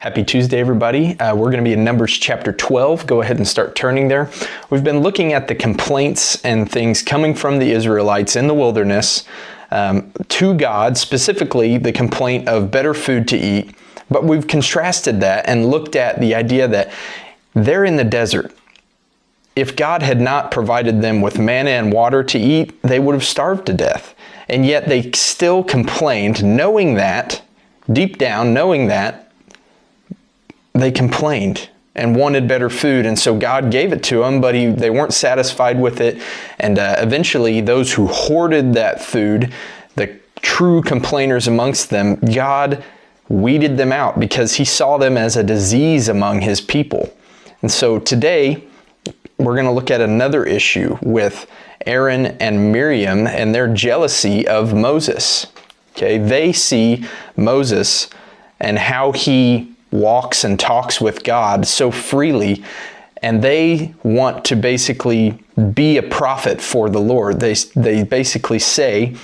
Happy Tuesday, everybody. We're going to be in Numbers chapter 12. Go ahead and start turning there. We've been looking at the complaints and things coming from the Israelites in the wilderness to God, specifically the complaint of better food to eat. But we've contrasted that and looked at the idea that they're in the desert. If God had not provided them with manna and water to eat, they would have starved to death. And yet they still complained, knowing that, deep down, knowing that, they complained and wanted better food, and so God gave it to them, but they weren't satisfied with it, and eventually those who hoarded that food, the true complainers amongst them, God weeded them out because he saw them as a disease among his people. And so today, we're going to look at another issue with Aaron and Miriam and their jealousy of Moses. Okay, they see Moses and how he walks and talks with God so freely, and they want to basically be a prophet for the Lord. They basically say,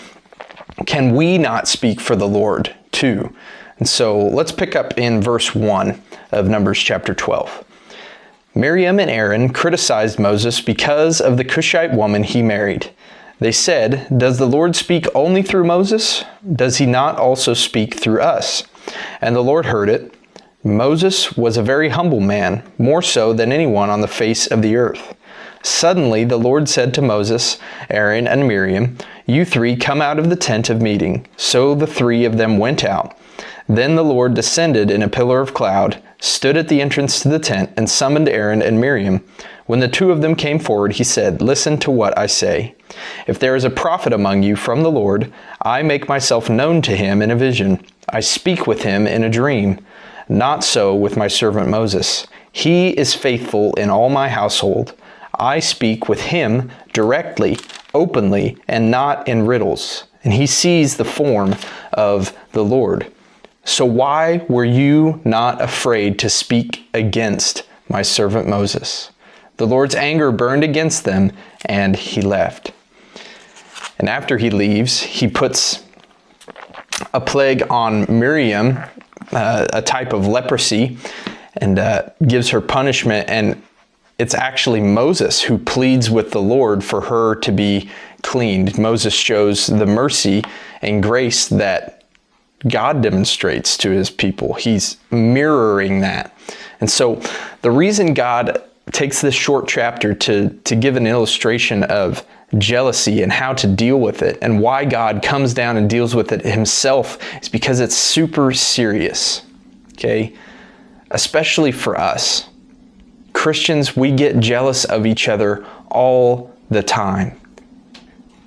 can we not speak for the Lord too? And so let's pick up in verse 1 of Numbers chapter 12. Miriam and Aaron criticized Moses because of the Cushite woman he married. They said, "Does the Lord speak only through Moses? Does he not also speak through us?" And the Lord heard it. Moses was a very humble man, more so than anyone on the face of the earth. Suddenly the Lord said to Moses, Aaron, and Miriam, "You three come out of the tent of meeting." So the three of them went out. Then the Lord descended in a pillar of cloud, stood at the entrance to the tent, and summoned Aaron and Miriam. When the two of them came forward, he said, "Listen to what I say. If there is a prophet among you from the Lord, I make myself known to him in a vision. I speak with him in a dream. Not so with my servant Moses. He is faithful in all my household. I speak with him directly, openly, and not in riddles. And he sees the form of the Lord. So why were you not afraid to speak against my servant Moses?" The Lord's anger burned against them, and he left. And after he leaves, he puts a plague on Miriam, a type of leprosy, and gives her punishment. And it's actually Moses who pleads with the Lord for her to be cleaned. Moses shows the mercy and grace that God demonstrates to his people. He's mirroring that. And so the reason God takes this short chapter to give an illustration of jealousy and how to deal with it, and why God comes down and deals with it himself, is because it's super serious, okay? Especially for us. Christians, we get jealous of each other all the time.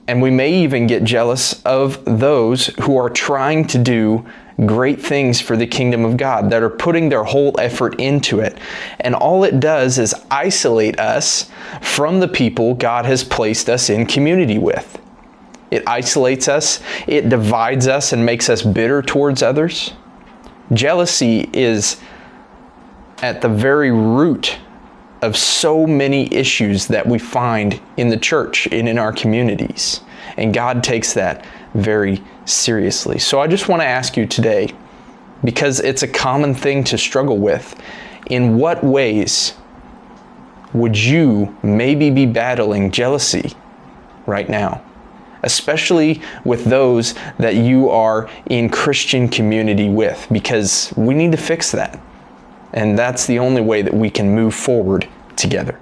And we may even get jealous of those who are trying to do great things for the kingdom of God, that are putting their whole effort into it. And all it does is isolate us from the people God has placed us in community with. It isolates us, it divides us, and makes us bitter towards others. Jealousy is at the very root of so many issues that we find in the church and in our communities. And God takes that very seriously. So I just want to ask you today, because it's a common thing to struggle with, in what ways would you maybe be battling jealousy right now? Especially with those that you are in Christian community with, because we need to fix that. And that's the only way that we can move forward together.